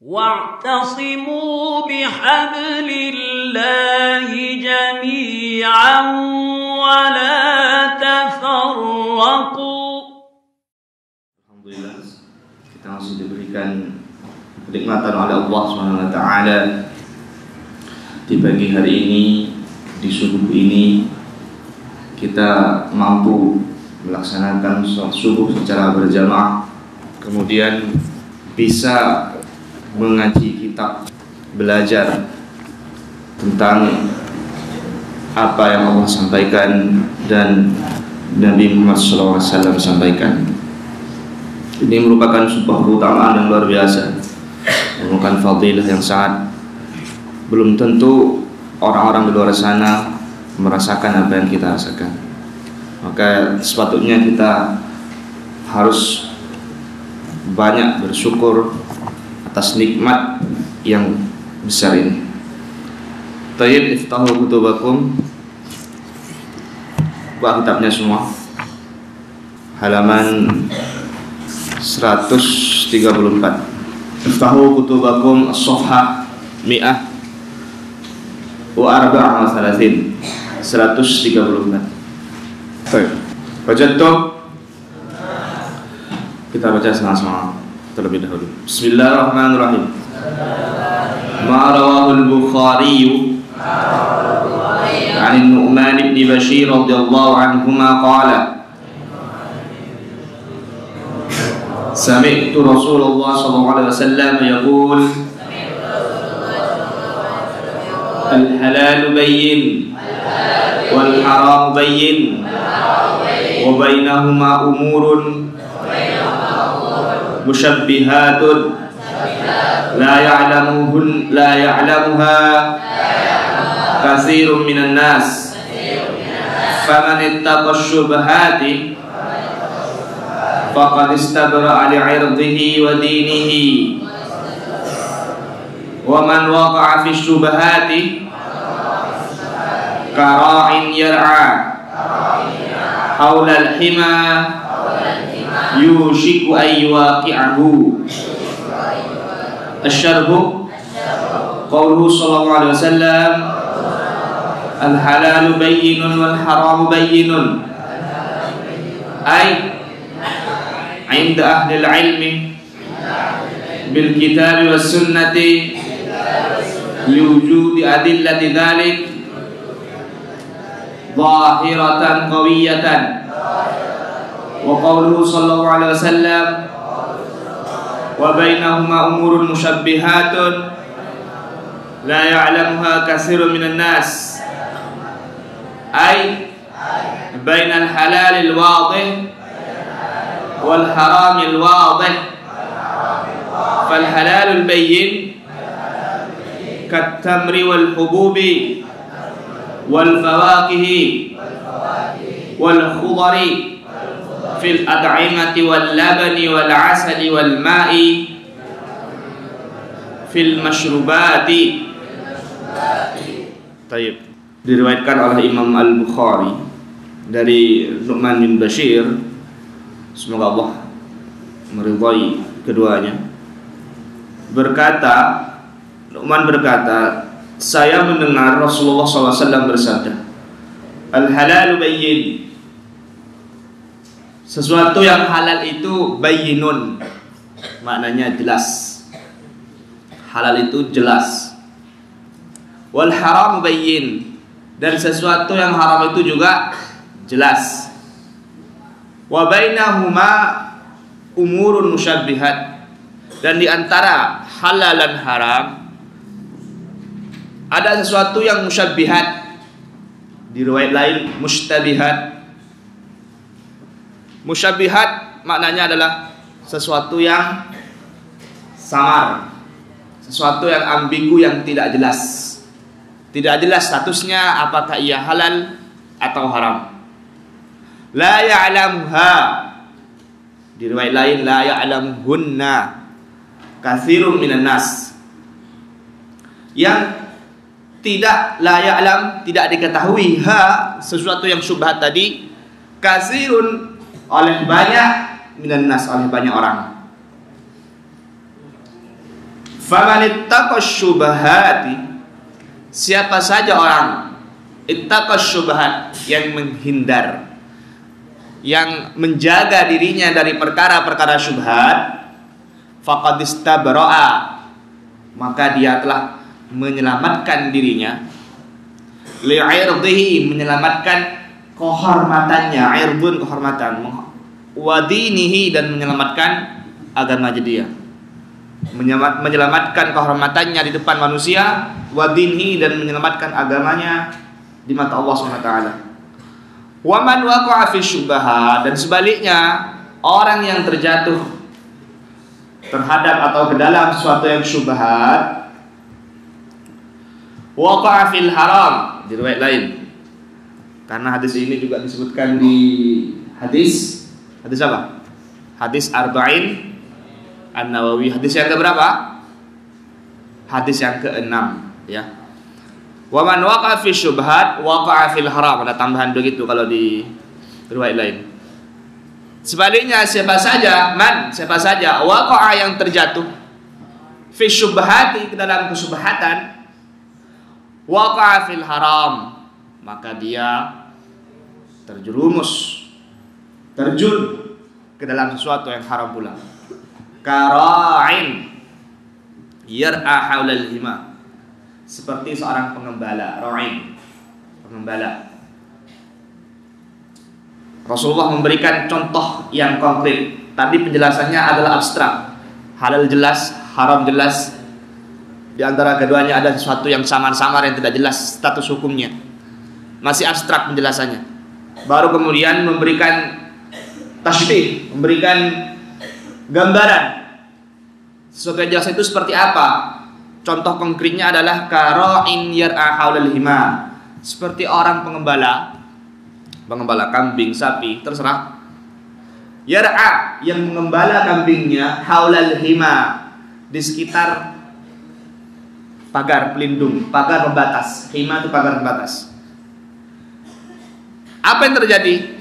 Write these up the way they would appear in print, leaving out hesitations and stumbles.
واعتصموا بحبل الله جميعا ولا تفرقوا. Alhamdulillah, kita masih diberikan kenikmatan oleh Allah SWT di pagi hari ini, di subuh ini kita mampu melaksanakan sholat subuh secara berjamaah, kemudian bisa mengaji kitab, belajar tentang apa yang Allah sampaikan dan Nabi Muhammad SAW sampaikan. Ini merupakan sebuah keutamaan yang luar biasa, merupakan fadilah yang sangat belum tentu orang-orang di luar sana merasakan apa yang kita rasakan. Maka sepatutnya kita harus banyak bersyukur atas nikmat yang besar ini. Tayyib, iftahu kutubakum. Buka kitabnya semua. Halaman 134. Iftahu kutubakum as-safhah mi'ah wa arba'a wa thalathin. 134. Baik. Wajadtum? Kita baca sama-sama terlebih dahulu. Bismillahirrahmanirrahim. Ma rawahul Bukhari an Nu'man ibn Bashir radhiyallahu anhuma qala Sami'tu Rasulullah sallallahu alaihi wasallam yaqul al-halal bayyin wal haram bayyin wa bainahuma umurun mushabbihatun la ya'lamuha katsirun minan nas faman ittaqa syubhati faqad istabra'a li'irdihi wa dinihi wa man waqa'a fi syubhati kara'in yar'a hawla al-hima yushiku aywaqi'ahu. Asy-syarhu qauluhu sallallahu alaihi wasallam al-halalu bayyinun wal haramu bayyinun ay 'inda ahli al-'ilmi bil kitabi was sunnati liwujudi adillati dzalik zahiratan qawiyatan. Wa qawluhu sallallahu alaihi wasallam wa bainahuma umurun mushabbihatun la ya'lamuha katsirun minan nas ay bainal halalil wadih wal haramil wadih fal halalul bayyin kat tamri wal hububi wal fawakihi wal khudari fil ad'imati wal labani wal asali wal ma'i fil mashrubati. Tayyib. Diriwayatkan oleh Imam Al-Bukhari dari Nu'man bin Bashir, semoga Allah meridhai keduanya, Nu'man berkata, saya mendengar Rasulullah SAW bersabda, al-halalu bayyin, sesuatu yang halal itu bayyinun, maknanya jelas. Halal itu jelas. Wal haram bayyin, dan sesuatu yang haram itu juga jelas. Wa bainahuma umurun musyabbihat, dan di antara halal dan haram ada sesuatu yang musyabbihat. Di riwayat lain mustabihat. Musyabbihat maknanya adalah sesuatu yang samar, sesuatu yang ambigu, yang tidak jelas. Tidak jelas statusnya apakah ia halal atau haram. La ya'lamuha, di riwayat lain la ya'lamuhunna katsirun minan nas. Yang tidak la ya'lam, tidak diketahui ha, sesuatu yang syubhat tadi, katsirun, oleh banyak minan nas, oleh banyak orang. Faman ittaqash syubahati, siapa saja orang ittaqash syubhat, yang menghindar, yang menjaga dirinya dari perkara-perkara syubhat, faqad istabra'a, maka dia telah menyelamatkan dirinya, li'irdihi, menyelamatkan kehormatannya, irdun kehormatan, wa dinihi, dan menyelamatkan agama dia, menyelamatkan kehormatannya di depan manusia, wa dinihi, dan menyelamatkan agamanya di mata Allah SWT. Wa man waqa'a fi syubhat, dan sebaliknya orang yang terjatuh terhadap atau ke dalam sesuatu yang syubhat, waqa'a fil haram, di riwayat lain, karena hadis ini juga disebutkan di hadis apa? Hadis Arba'in An-Nawawi, hadis yang keberapa? Hadis yang ke-6, ya. Wa man waqa'a fi syubhat waqa'a fil haram, ada tambahan begitu kalau di riwayat lain. Sebaliknya siapa saja waqa'a, yang terjatuh, fi syubhati, ke dalam kesubhatan, waqa'a fil haram, maka dia terjun ke dalam sesuatu yang haram pula. Kara'in yar'a haulal hima, seperti seorang pengembala, ra'in, pengembala. Rasulullah memberikan contoh yang konkret. Tadi penjelasannya adalah abstrak, halal jelas, haram jelas. Di antara keduanya ada sesuatu yang samar-samar, yang tidak jelas status hukumnya, masih abstrak penjelasannya. Baru kemudian memberikan tasybih, memberikan gambaran sesuatu yang jelas itu seperti apa. Contoh konkretnya adalah kara'in yar'a haulal hima, seperti orang pengembala kambing, sapi, terserah. Yar'a, yang mengembala kambingnya, haulal hima, di sekitar pagar pelindung, pagar pembatas. Hima itu pagar pembatas. Apa yang terjadi?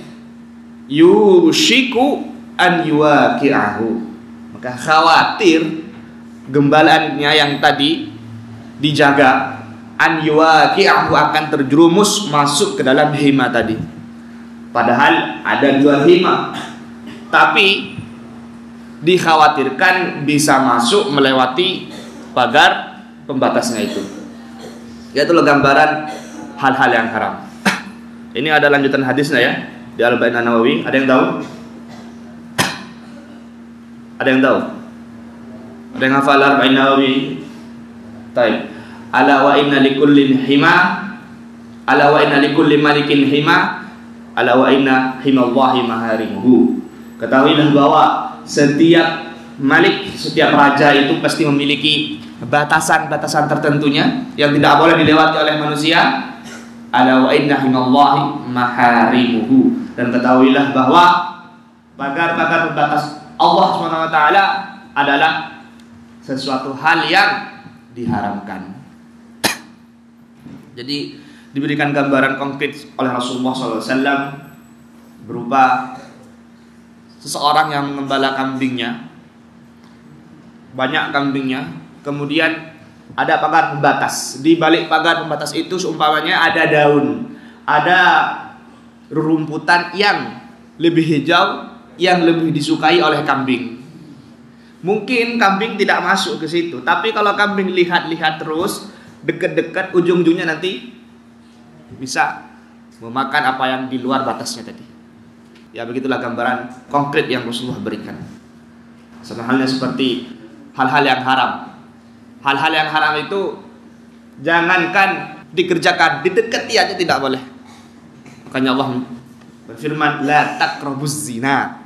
Yushiku an yuwaqi'ahu, maka khawatir gembalaannya yang tadi dijaga, an yuwaqi'ahu, akan terjerumus masuk ke dalam hima tadi. Padahal ada 2 hima, tapi dikhawatirkan bisa masuk melewati pagar pembatasnya itu. Itulah gambaran hal-hal yang haram. Ini ada lanjutan hadisnya ya, di Arba'in An-Nawawi. Ada yang tahu? Ada yang tahu? Ada yang hafal Arba'in Nawawi? Baik. Ala wa inna likullin hima, ala wa inna likulli malikin hima, ala wa inna himallahi maharimuhu. Ketahuilah bahwa setiap malik, setiap raja itu pasti memiliki batasan-batasan tertentunya yang tidak boleh dilewati oleh manusia. Ala wa inna himallahi maharimuhu, dan ketahuilah bahwa pagar-pagar pembatas Allah SWT adalah sesuatu hal yang diharamkan. Jadi diberikan gambaran konkret oleh Rasulullah SAW berupa seseorang yang mengembala kambingnya, banyak kambingnya, kemudian ada pagar pembatas. Di balik pagar pembatas itu seumpamanya ada daun, ada rerumputan yang lebih hijau, yang lebih disukai oleh kambing. Mungkin kambing tidak masuk ke situ, tapi kalau kambing lihat-lihat terus, dekat-dekat, ujung-ujungnya nanti bisa memakan apa yang di luar batasnya tadi. Ya, begitulah gambaran konkret yang Rasulullah berikan. Sama halnya seperti hal-hal yang haram. Hal-hal yang haram itu jangankan dikerjakan, didekati aja tidak boleh. Makanya Allah berfirman, la taqrabuz zina.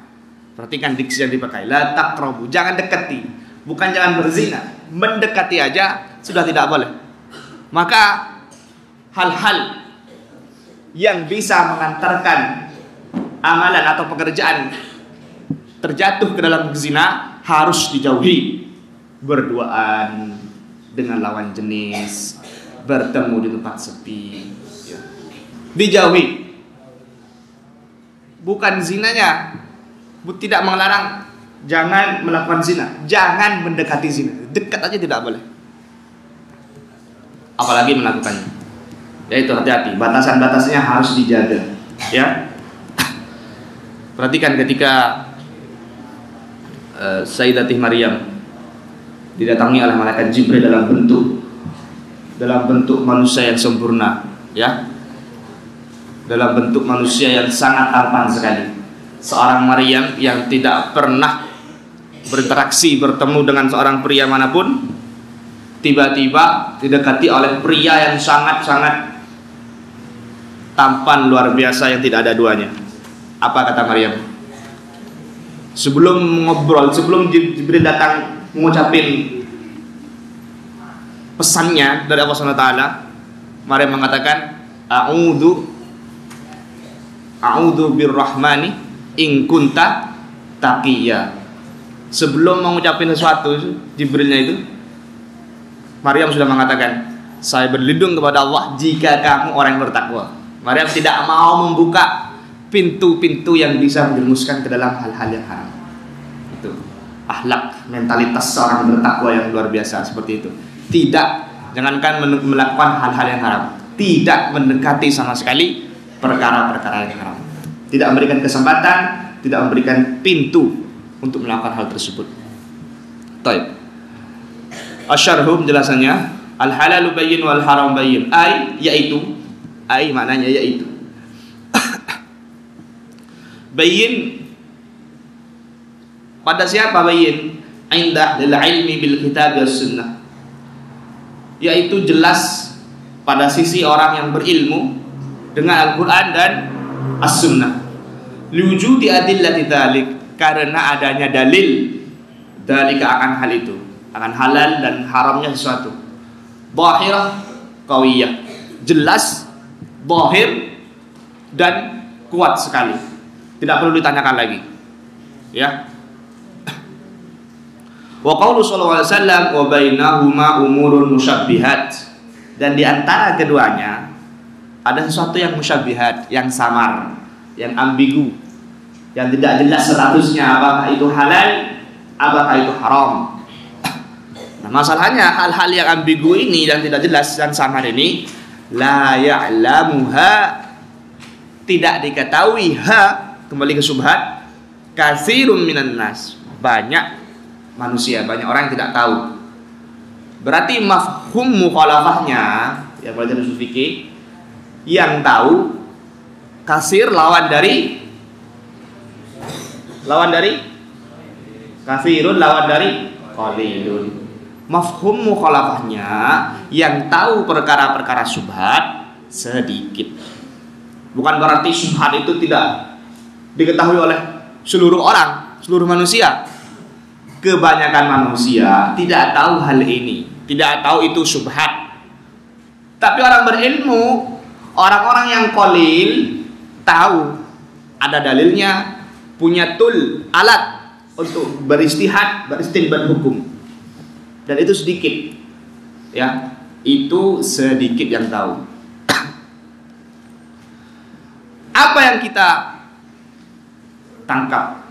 Perhatikan diksi yang dipakai, la taqrabu, jangan dekati. Bukan jangan berzina, mendekati aja sudah tidak boleh. Maka hal-hal yang bisa mengantarkan amalan atau pekerjaan terjatuh ke dalam zina harus dijauhi. Berduaan dengan lawan jenis, bertemu di tempat sepi, ya, dijauhi. Bukan zinanya, tidak melarang jangan melakukan zina, jangan mendekati zina. Dekat aja tidak boleh. Apalagi melakukannya. Yaitu hati-hati, batasan-batasnya harus dijaga. Ya. Perhatikan ketika Sayyidatih Maryam didatangi oleh malaikat Jibril dalam bentuk manusia yang sempurna, ya. Dalam bentuk manusia yang sangat tampan sekali. Seorang Maryam yang tidak pernah berinteraksi, bertemu dengan seorang pria manapun, tiba-tiba didekati oleh pria yang sangat-sangat tampan luar biasa yang tidak ada duanya. Apa kata Maryam? Sebelum ngobrol, sebelum Jibril datang mengucapin pesannya dari Allah SWT, Maryam mengatakan, A'udzu birrahmani in kunta taqiyya. Sebelum mengucapin sesuatu, Jibrilnya itu, Maryam sudah mengatakan, saya berlindung kepada Allah jika kamu orang yang bertakwa. Maryam tidak mau membuka pintu-pintu yang bisa menjerumuskan ke dalam hal-hal yang haram. Itu akhlak, mentalitas seorang bertakwa yang luar biasa seperti itu. Tidak, jangankan melakukan hal-hal yang haram, tidak mendekati sama sekali perkara-perkara yang haram. Tidak memberikan kesempatan, tidak memberikan pintu untuk melakukan hal tersebut. Baik. Asyarhu penjelasannya, al-halalu bayyin wal haram bayyin. Yaitu maknanya yaitu. Bayyin pada siapa bayyin? Indah lil ilmi bil kitab was sunnah. Yaitu jelas pada sisi orang yang berilmu dengan Al-Qur'an dan As-Sunnah. Liwujudi adillati dzalik, karena adanya dalil dalika akan hal itu, akan halal dan haramnya sesuatu. Zahirah qawiyah, jelas, zahir dan kuat sekali. Tidak perlu ditanyakan lagi. Ya. Wa qaulu sallallahu alaihi wasallam wa bainahuma umurun musyabbihat. Dan di antara keduanya ada sesuatu yang musyabbihat, yang samar, yang ambigu, yang tidak jelas statusnya apakah itu halal, apakah itu haram. Nah, masalahnya hal-hal yang ambigu ini dan tidak jelas dan samar ini la ya'lamuha, tidak diketahui, kembali ke subhat, katsirun minan nas, banyak manusia, banyak orang yang tidak tahu. Berarti mafhum mukhalafahnya, yang belajar usul fikih, yang tahu kasir lawan dari katsirun, lawan dari qalilun. Mafhum mukhalafahnya, yang tahu perkara-perkara subhat sedikit. Bukan berarti subhat itu tidak diketahui oleh seluruh orang, seluruh manusia. Kebanyakan manusia tidak tahu hal ini, tidak tahu itu subhat. Tapi orang berilmu, orang-orang yang qalil tahu, ada dalilnya, punya alat untuk beristihad, beristinbat hukum. Dan itu sedikit. Ya, itu sedikit yang tahu. Apa yang kita tangkap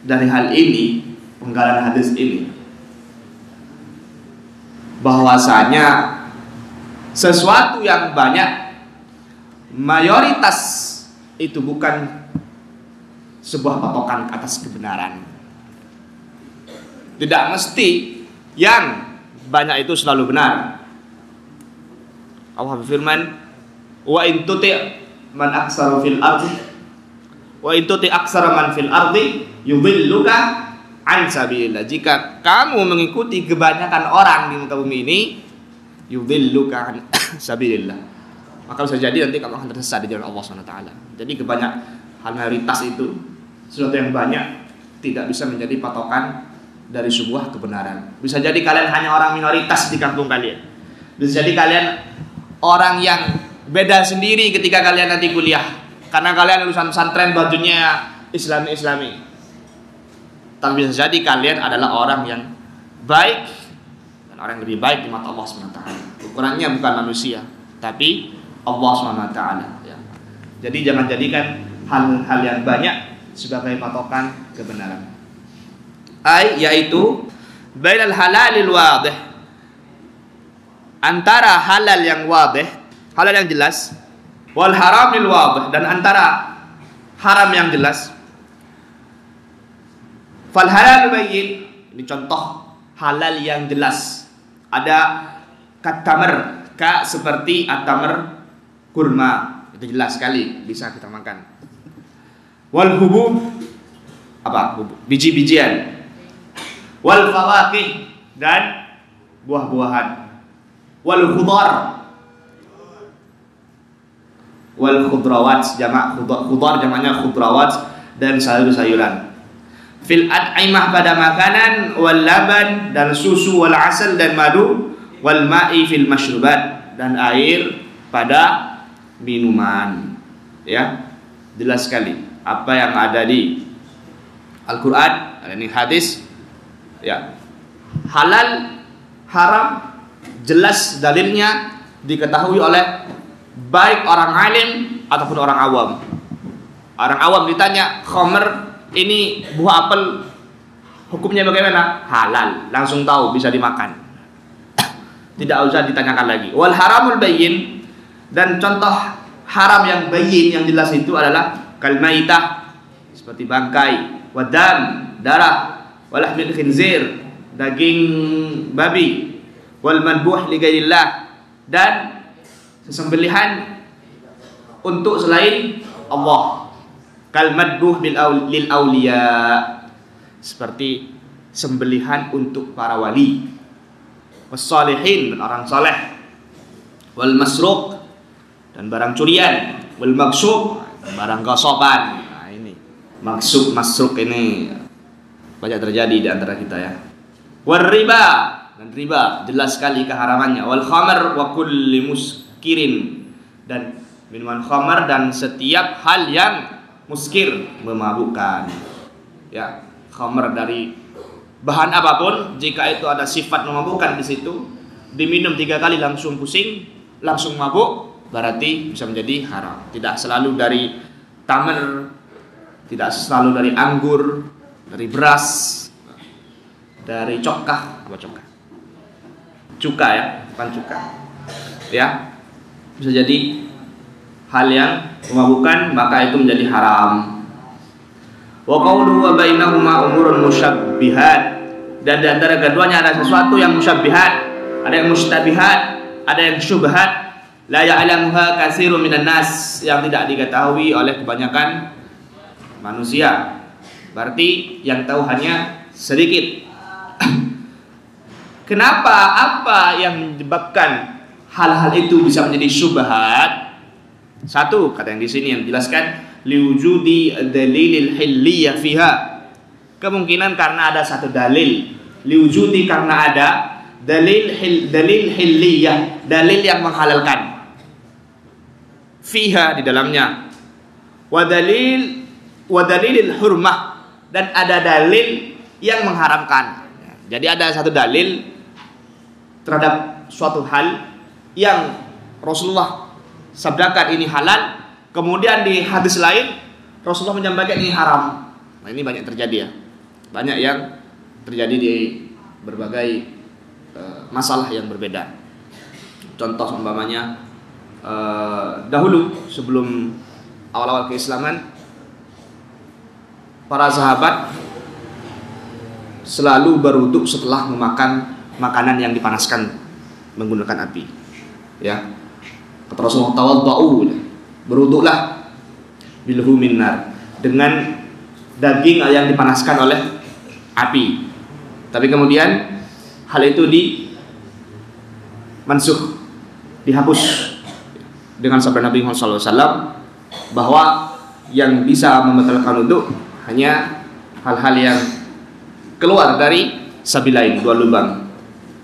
dari hal ini, penggalan hadis ini, bahwasanya sesuatu yang banyak, mayoritas itu bukan sebuah patokan atas kebenaran. Tidak mesti yang banyak itu selalu benar. Allah berfirman, wa in tuti' man aksaru fil ardi wa in tuti' aksara man fil ardi yudhilluka an sabilillah. Jika kamu mengikuti kebanyakan orang di muka bumi ini, yudhilluka an sabilillah, maka bisa jadi nanti kamu akan tersesat di jalan Allah SWT. Jadi kebanyakan hal mayoritas itu, sesuatu yang banyak tidak bisa menjadi patokan dari sebuah kebenaran. Bisa jadi kalian hanya orang minoritas di kampung kalian. Bisa jadi kalian orang yang beda sendiri ketika kalian nanti kuliah, karena kalian lulusan pesantren bajunya Islami. Tapi bisa jadi kalian adalah orang yang baik dan orang yang lebih baik di mata Allah SWT. Ukurannya bukan manusia, tapi Allah SWT. Ya. Jadi jangan jadikan hal-hal yang banyak sebagai patokan kebenaran. yaitu bainal halalil wadih, antara halal yang wadih, halal yang jelas, wal haramil wadih, dan antara haram yang jelas. Fal halal bayyin, ini contoh halal yang jelas. Ada katamar, seperti atamar kurma, itu jelas sekali bisa kita makan. Wal hubub, apa? Biji-bijian. Wal fawakih, dan buah-buahan. Wal khudar, wal khudrawat, jamak khudar, jamaknya khudrawat, dan sayur-sayuran. Fil at'imah, pada makanan, wal laban, dan susu, wal asal, dan madu, wal ma'i fil masyrubat, dan air pada minuman. Ya, jelas sekali apa yang ada di Al-Qur'an, ini hadis. Ya, halal, haram, jelas dalilnya, diketahui oleh baik orang alim ataupun orang awam. Orang awam ditanya, khamr ini buah apel hukumnya bagaimana? Halal, langsung tahu, bisa dimakan. Tidak usah ditanyakan lagi. Wal haramul bayyin, dan contoh haram yang bayyin, yang jelas itu adalah kal maitah, seperti bangkai, wadam, darah, walahmil khinzir, daging babi, wal madbuh li ghairillah, dan sesembelihan untuk selain Allah. Kal madbuh lil auliya, seperti sembelihan untuk para wali, wassalihin, dan orang saleh, wal masruq, dan barang curian, wal maghsub, barang gasaban. Nah, ini maghsub, masruq ini banyak terjadi di antara kita ya. Wal riba, dan riba jelas sekali keharamannya. Wal khamr wa kulli muskirin, dan minuman khamar dan setiap hal yang muskir, memabukkan. Ya, khamr dari bahan apapun, jika itu ada sifat memabukkan di situ, diminum 3 kali langsung pusing, langsung mabuk, berarti bisa menjadi haram. Tidak selalu dari tamar, tidak selalu dari anggur, dari beras, dari cuka ya, bukan cuka. Ya, bisa jadi hal yang memabukkan, maka itu menjadi haram. Wa qawluhu wa bainahuma umurun musyabbihat, dan di antara keduanya ada sesuatu yang musyabbihat, ada yang mustabihat, ada yang syubhat, la ya'lamuha katsirun minan nas, yang tidak diketahui oleh kebanyakan manusia. Berarti yang tahu hanya sedikit. Kenapa? Apa yang menyebabkan hal-hal itu bisa menjadi syubhat? Satu, kata yang di sini yang dijelaskan, liwujudi dalilil hilliyah fiha. Kemungkinan karena ada satu dalil. Liwujudi, karena ada dalil hilliyah, dalil yang menghalalkan. Fiha, di dalamnya. Wa dalilil hurmah, dan ada dalil yang mengharamkan. Jadi ada satu dalil terhadap suatu hal yang Rasulullah sabdakan ini halal, kemudian di hadis lain Rasulullah menyampaikan ini haram. Nah, ini banyak terjadi ya. Banyak yang terjadi di berbagai masalah yang berbeda. Contoh umpamanya dahulu sebelum awal-awal keislaman, para sahabat selalu berwudu setelah memakan makanan yang dipanaskan menggunakan api. Ya. Kata Rasulullah, tawaddau, berwuduklah bilhu minnar, dengan daging yang dipanaskan oleh api. Tapi kemudian hal itu mansuh, dihapus dengan sabda Nabi Muhammad SAW bahwa yang bisa membatalkan wudu hanya hal-hal yang keluar dari sabilain, 2 lubang.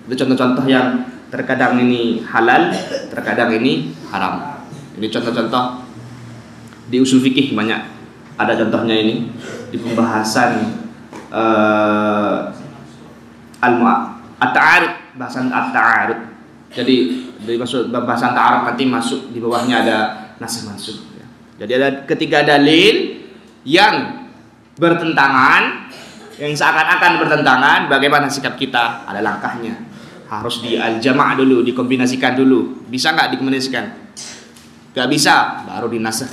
Itu contoh-contoh yang terkadang ini halal, terkadang ini haram. Ini contoh-contoh di usul fikih banyak ada contohnya ini di pembahasan at-ta'arud, bahasan at-ta'arud. Jadi dari masuk pembahasan ta'arud nanti masuk di bawahnya ada nasih mansukh. Jadi ada ketiga dalil yang bertentangan, yang seakan-akan bertentangan, bagaimana sikap kita? Ada langkahnya. Harus di al-jama' dulu, dikombinasikan dulu. Bisa nggak dikombinasikan? Nggak bisa, baru dinasakh.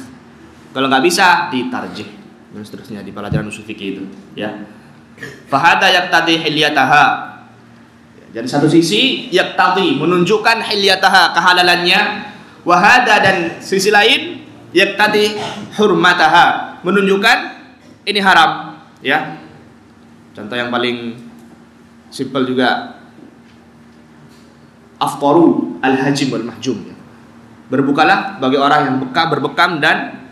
Kalau nggak bisa, ditarjih dan seterusnya di pelajaran usul fikih itu. Ya. Fahada yaqtadi hilyataha. Jadi satu sisi yaqtadi menunjukkan hilyataha kehalalannya, wahada dan sisi lain yaqtadi hurmataha menunjukkan ini haram. Ya. Contoh yang paling simpel juga aftaru al-hajim wal mahjum. Berbukalah bagi orang yang berbekam dan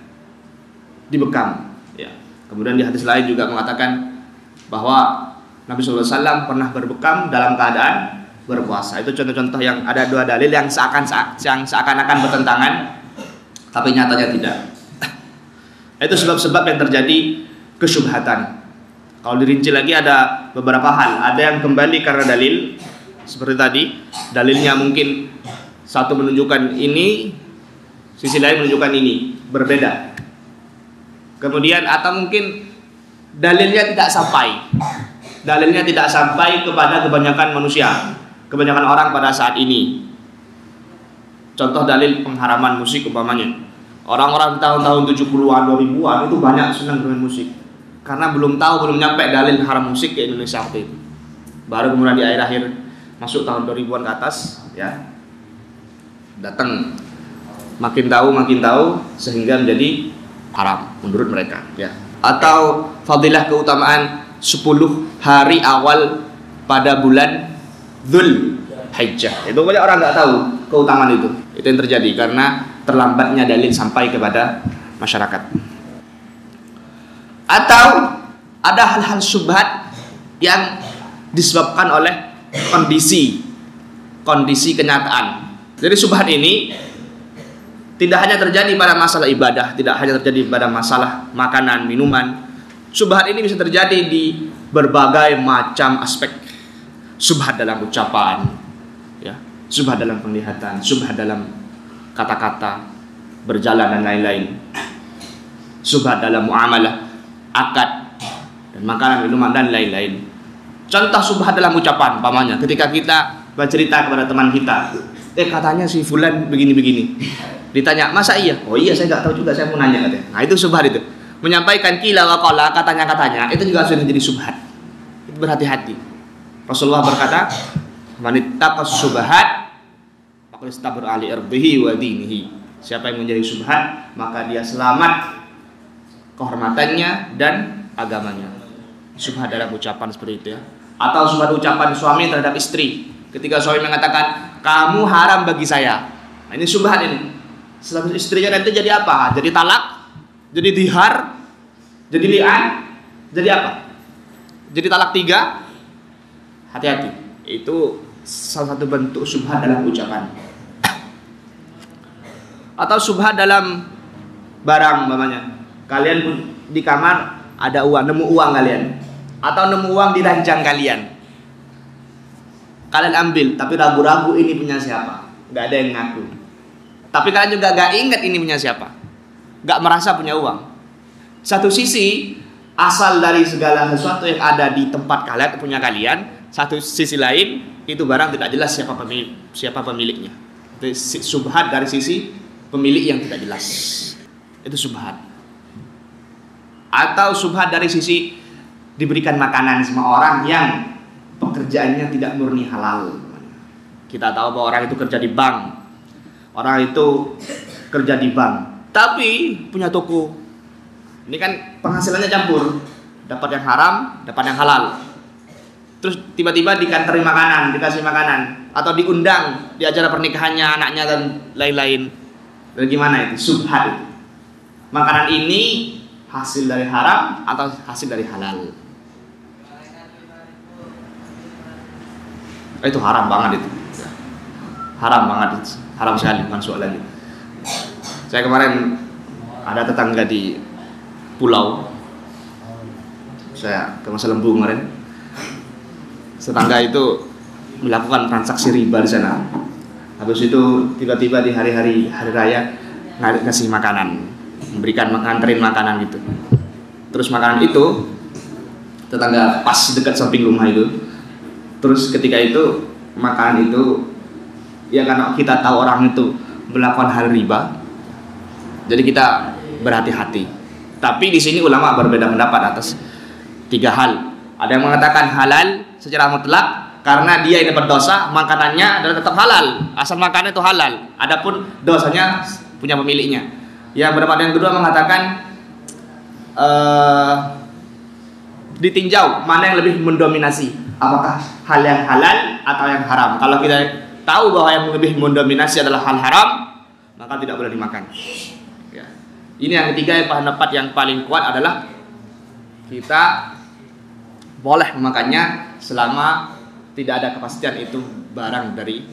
dibekam. Ya. Kemudian di hadis lain juga mengatakan bahwa Nabi SAW pernah berbekam dalam keadaan berpuasa. Itu contoh-contoh yang ada dua dalil yang seakan-akan bertentangan, tapi nyatanya tidak. Itu sebab-sebab yang terjadi kesyubhatan. Kalau dirinci lagi ada beberapa hal. Ada yang kembali karena dalil, seperti tadi, dalilnya mungkin satu menunjukkan ini, sisi lain menunjukkan ini, berbeda. Kemudian atau mungkin dalilnya tidak sampai. Dalilnya tidak sampai kepada kebanyakan manusia, kebanyakan orang pada saat ini. Contoh dalil pengharaman musik umpamanya. Orang-orang tahun-tahun 70-an, 2000-an itu banyak senang dengan musik. Karena belum nyampe dalil haram musik ke Indonesia waktu itu. Baru kemudian di akhir-akhir masuk tahun 2000-an ke atas, ya. Datang makin tahu sehingga menjadi haram menurut mereka, ya. Atau fadilah keutamaan 10 hari awal pada bulan Dzul Hijjah. Itu banyak orang nggak tahu keutamaan itu. Itu yang terjadi karena terlambatnya dalil sampai kepada masyarakat. Atau ada hal-hal syubhat yang disebabkan oleh kondisi kenyataan. Jadi syubhat ini tidak hanya terjadi pada masalah ibadah, tidak hanya terjadi pada masalah makanan, minuman. Syubhat ini bisa terjadi di berbagai macam aspek. Syubhat dalam ucapan, ya, syubhat dalam penglihatan, syubhat dalam kata-kata, berjalan dan lain-lain. Syubhat dalam muamalah, akad dan makanan, minuman dan lain-lain. Contoh syubhat dalam ucapan, umpamanya ketika kita bercerita kepada teman kita, katanya si fulan begini-begini. Ditanya, masa iya? Oh iya, saya nggak tahu juga, saya mau nanya katanya. Nah itu syubhat itu. Menyampaikan kila wa qala, katanya itu juga sudah menjadi syubhat. Berhati-hati. Rasulullah berkata, "Man ittaqas syubhat faqad istabra li irdihi wa dinihi." Siapa yang menjadi syubhat, maka dia selamat kehormatannya dan agamanya. Syubhat dalam ucapan seperti itu, ya. Atau syubhat ucapan suami terhadap istri. Ketika suami mengatakan, "Kamu haram bagi saya." Nah, ini syubhat ini. Setelah istrinya nanti jadi apa? Jadi talak? Jadi dihar? Jadi li'an? Jadi apa? Jadi talak 3? Hati-hati. Itu salah satu bentuk syubhat dalam ucapan. Atau syubhat dalam barang, umpamanya. Kalian di kamar ada uang, nemu uang kalian. Atau nemu uang di ranjang kalian. Kalian ambil, tapi ragu-ragu ini punya siapa. Gak ada yang ngaku. Tapi kalian juga gak ingat ini punya siapa. Gak merasa punya uang. Satu sisi, asal dari segala sesuatu yang ada di tempat kalian, punya kalian. Satu sisi lain, itu barang tidak jelas siapa pemiliknya. Itu syubhat dari sisi pemilik yang tidak jelas. Itu syubhat. Atau syubhat dari sisi diberikan makanan sama orang yang pekerjaannya tidak murni halal. Kita tahu bahwa orang itu kerja di bank. Orang itu kerja di bank, tapi punya toko. Ini kan penghasilannya campur. Dapat yang haram, dapat yang halal. Terus tiba-tiba dikasih makanan, atau diundang di acara pernikahannya anaknya dan lain-lain. Dan gimana itu? Syubhat itu. Makanan ini hasil dari haram atau hasil dari halal? Itu haram banget itu. Haram banget itu. Haram sekali, bukan soal lagi. Saya kemarin ada tetangga di pulau. Saya ke Masa Lembu kemarin. Tetangga itu melakukan transaksi riba di sana. Habis itu tiba-tiba di hari raya ngasih makanan, memberikan nganterin makanan gitu. Terus makanan itu tetangga pas dekat samping rumah itu. Terus ketika itu makanan itu ya karena kita tahu orang itu melakukan hal riba, jadi kita berhati-hati. Tapi di sini ulama berbeda pendapat atas 3 hal. Ada yang mengatakan halal secara mutlak karena dia ini berdosa, makanannya adalah tetap halal, asal makanannya itu halal. Adapun dosanya punya pemiliknya. Yang pendapat yang kedua mengatakan ditinjau mana yang lebih mendominasi, apakah hal yang halal atau yang haram. Kalau kita tahu bahwa yang lebih mendominasi adalah hal haram, maka tidak boleh dimakan. Ya. Ini yang ketiga, pendapat yang paling kuat adalah kita boleh memakannya selama tidak ada kepastian itu barang dari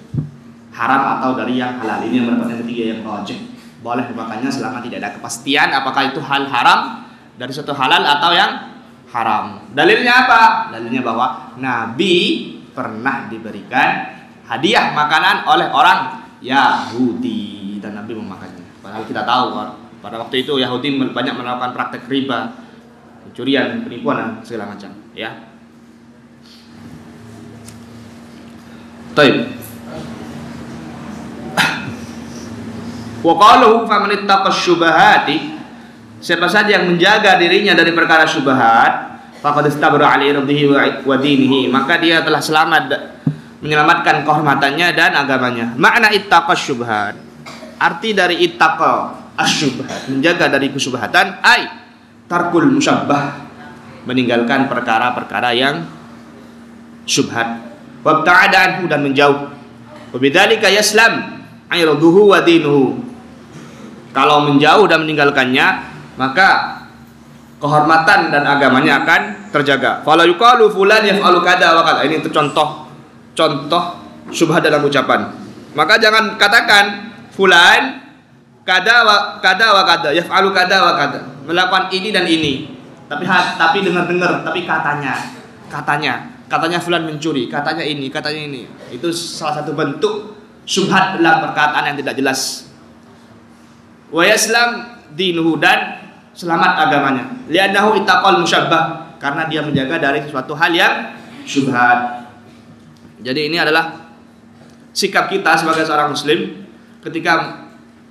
haram atau dari yang halal. Ini yang pendapat yang ketiga yang rajih. Boleh memakannya selama tidak ada kepastian apakah itu hal haram dari suatu halal atau yang haram. Dalilnya apa? Dalilnya bahwa Nabi pernah diberikan hadiah makanan oleh orang Yahudi dan Nabi memakannya. Padahal kita tahu pada waktu itu Yahudi banyak melakukan praktek riba, pencurian, penipuan dan segala macam. Ya. Baik. Wa qaluhu faman ittaqash syubahati, siapa saja yang menjaga dirinya dari perkara syubhat, faqad istabra 'ali irdihi wa dinihi, maka dia telah selamat menyelamatkan kehormatannya dan agamanya. Makna ittaqash syubhat, arti dari ittaqa asyubhat, menjaga dari kesyubhatan, ai tarkul musyabbah, meninggalkan perkara-perkara yang syubhat, wabta'ada anhu, dan menjauh. Wa bidzalika yaslam irduhu wa dinuhu. Kalau menjauh dan meninggalkannya, maka kehormatan dan agamanya akan terjaga. Fala yuqalu fulan yaf'alu kada wa kada. Ini itu contoh syubhat dalam ucapan. Maka jangan katakan fulan kada wa kada yaf'alu kada wa kada, melakukan ini dan ini. Tapi dengar-dengar, tapi katanya fulan mencuri, katanya ini. Itu salah satu bentuk syubhat dalam perkataan yang tidak jelas. Wa yaslam dinuhu, dan selamat agamanya. Li'annahu ittaqal musyabbah, karena dia menjaga dari sesuatu hal yang syubhat. Jadi ini adalah sikap kita sebagai seorang muslim ketika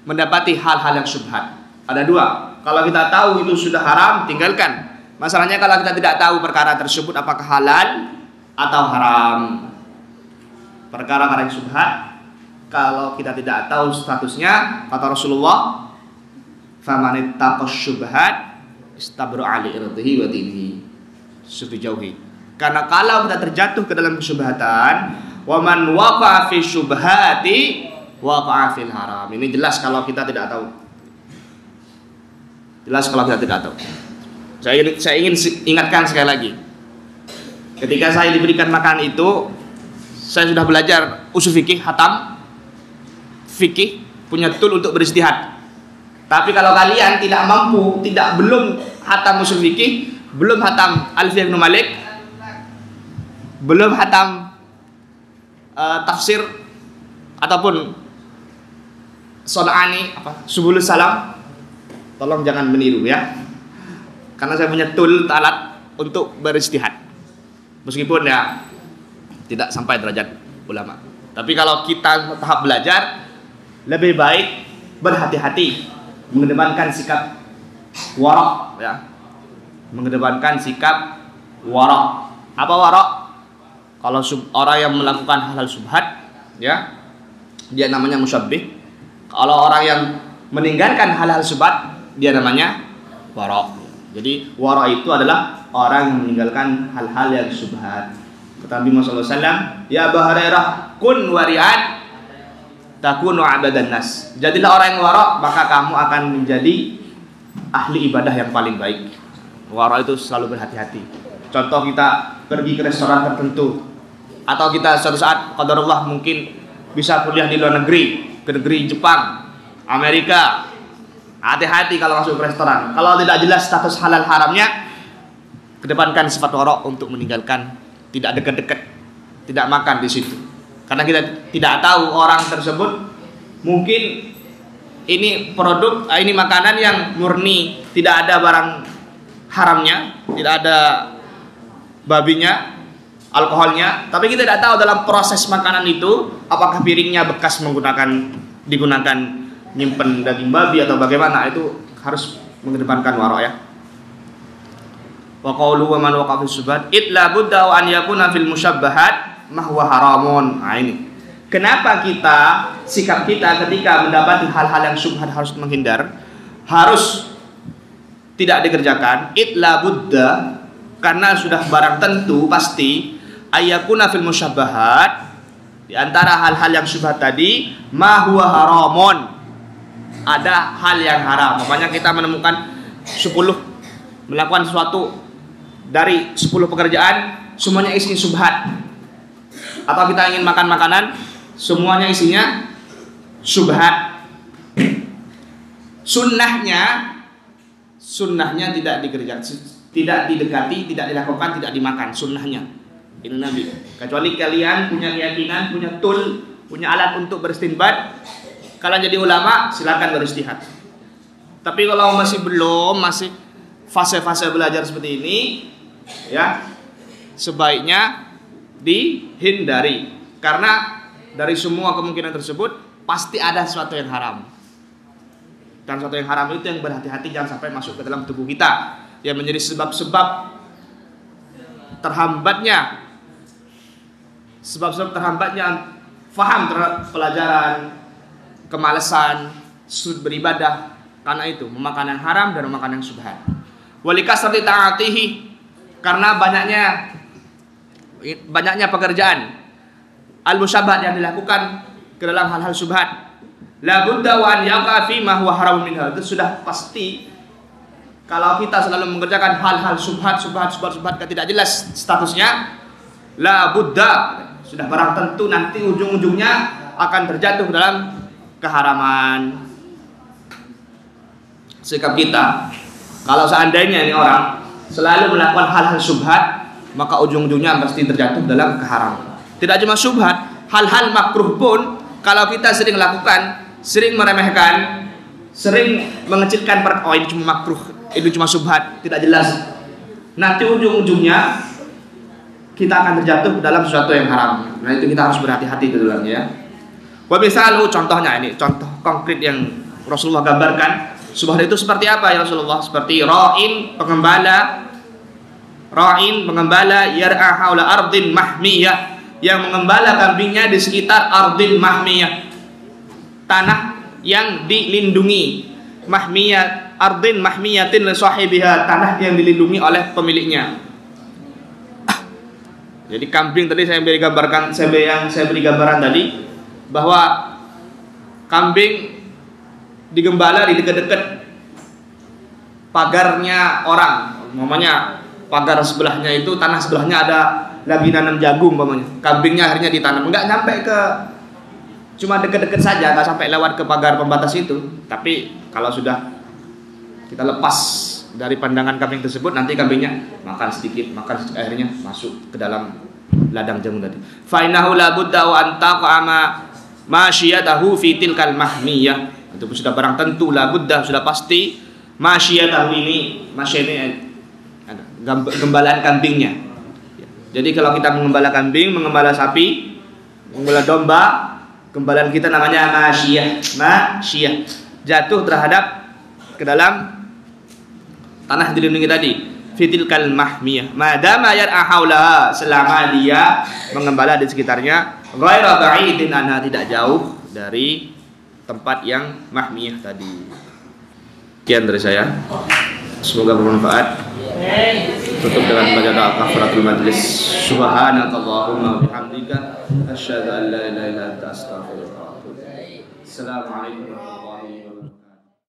mendapati hal-hal yang syubhat. Ada 2. Kalau kita tahu itu sudah haram, tinggalkan. Masalahnya kalau kita tidak tahu perkara tersebut apakah halal atau haram. Perkara-perkara yang syubhat, kalau kita tidak tahu statusnya, kata Rasulullah, faman ittaqash syubhat istabra 'ali irdihi wa dinihi, dijauhi. Karena kalau kita terjatuh ke dalam kesyubhatan, wa man waqa'a fi syubhati waqa'a fil haram. Ini jelas kalau kita tidak tahu. Saya ingin ingatkan sekali lagi. Ketika saya diberikan makanan itu, saya sudah belajar usul fikih, hatam fikih, punya tool untuk beristihad. Tapi kalau kalian tidak mampu, belum hatam usul fikih, belum hatam Alfiyah Ibnu Malik, belum hatam tafsir ataupun Son'ani Subulus Salam, tolong jangan meniru ya. Karena saya punya tool, alat untuk beristihad. Meskipun ya tidak sampai derajat ulama. Tapi kalau kita tahap belajar, lebih baik berhati-hati, mengedepankan sikap warok ya. Mengedepankan sikap warok. Apa warok? Kalau orang yang melakukan hal-hal syubhat ya, dia namanya musyabbih. Kalau orang yang meninggalkan hal-hal syubhat, dia namanya warok. Jadi warok itu adalah orang yang meninggalkan hal-hal yang syubhat. Kata Nabi Muhammad SAW, ya Abu Hurairah, kun wari'an takunu abadan nas. Jadilah orang yang warok, maka kamu akan menjadi ahli ibadah yang paling baik. Warok itu selalu berhati-hati. Contoh, kita pergi ke restoran tertentu, atau kita suatu saat qadarullah mungkin bisa kuliah di luar negeri, ke negeri Jepang, Amerika. Hati-hati kalau masuk ke restoran. Kalau tidak jelas status halal haramnya, kedepankan sifat warok untuk meninggalkan, tidak dekat-dekat, tidak makan di situ. Karena kita tidak tahu orang tersebut mungkin ini produk, ini makanan yang murni, tidak ada barang haramnya, tidak ada babinya, alkoholnya, tapi kita tidak tahu dalam proses makanan itu apakah piringnya bekas digunakan nyimpen daging babi atau bagaimana. Itu harus mengedepankan wara' ya. Wa qawlu wa man waqa fi syubhat illa budda an yakuna fil musyabbahat ma huwa haramun. Nah ini. Kenapa sikap kita ketika mendapati hal-hal yang syubhat harus menghindar, harus tidak dikerjakan, illa budda, karena sudah barang tentu pasti ayakuna fil musyabbahat, di antara hal-hal yang syubhat tadi ma huwa haramun, ada hal yang haram. Makanya kita menemukan 10 melakukan sesuatu dari 10 pekerjaan semuanya isinya syubhat. Atau kita ingin makan makanan semuanya isinya syubhat. Sunnahnya tidak dikerjakan, tidak didekati, tidak dilakukan, tidak dimakan. Sunnahnya ini Nabi. Kecuali kalian punya keyakinan, punya tool, punya alat untuk beristinbat, kalian jadi ulama silakan beristihad. Tapi kalau masih fase-fase belajar seperti ini, ya sebaiknya dihindari, karena dari semua kemungkinan tersebut pasti ada sesuatu yang haram, dan sesuatu yang haram itu yang berhati-hati jangan sampai masuk ke dalam tubuh kita, yang menjadi sebab-sebab terhambatnya faham terhadap pelajaran, kemalasan, sud beribadah, karena itu memakan yang haram dan memakan yang syubhat. Walikasrati ta'atihi, karena banyaknya pekerjaan al-musyabbat yang dilakukan ke dalam hal-hal syubhat. La budda wa an yaqa fi ma huwa haram minha. Itu sudah pasti kalau kita selalu mengerjakan hal-hal syubhat tidak jelas statusnya, la budda, sudah barang tentu nanti ujung-ujungnya akan terjatuh dalam keharaman. Sikap kita, kalau seandainya ini orang selalu melakukan hal-hal syubhat, maka ujung-ujungnya pasti terjatuh dalam keharaman. Tidak cuma syubhat, hal-hal makruh pun kalau kita sering lakukan, sering meremehkan, sering mengecilkan, oh ini cuma makruh, ini cuma syubhat, tidak jelas, nanti ujung-ujungnya kita akan terjatuh dalam sesuatu yang haram. Nah itu kita harus berhati-hati itu dalamnya ya. Wa misalu, contohnya ini, contoh konkret yang Rasulullah gambarkan. Syubhat itu seperti apa ya Rasulullah? Seperti ra'in, pengembala yar'a haula ardin mahmiyah, yang mengembala kambingnya di sekitar ardin mahmiyah, tanah yang dilindungi. Mahmiyah, ardin mahmiyatin li sahibiha, tanah yang dilindungi oleh pemiliknya. Jadi kambing tadi saya beri gambaran tadi bahwa kambing digembala di dekat-dekat pagarnya orang, umpamanya pagar sebelahnya itu, tanah sebelahnya ada lagi nanam jagung umpamanya, kambingnya akhirnya ditanam, enggak sampai ke, cuma dekat-dekat saja, enggak sampai lewat ke pagar pembatas itu. Tapi kalau sudah kita lepas dari pandangan kambing tersebut, nanti kambingnya makan sedikit, akhirnya masuk ke dalam ladang jagung tadi. Fa innahu la budda wa antaqama masyiyatahu fi tilkal mahmiyah. Itu sudah barang tentu, la budda, sudah pasti, masyiyatahu ini, gembalaan kambingnya. Jadi kalau kita mengembala kambing, mengembala sapi, mengembala domba, gembalaan kita namanya masyiyah, jatuh terhadap ke dalam tanah dilindungi tadi, fitilkal mahmiyah, madama yar'a haulaha, selama dia mengembala di sekitarnya, ghaira ba'idin anha, tidak jauh dari tempat yang mahmiyah tadi. Sekian dari saya, semoga bermanfaat. Tutup dengan baca doa kafaratul majlis. Subhanakallahumma wa bihamdika asyhadu an la ilaha illa anta astaghfiruka wa atubu ilaik. Assalamualaikum warahmatullahi wabarakatuh.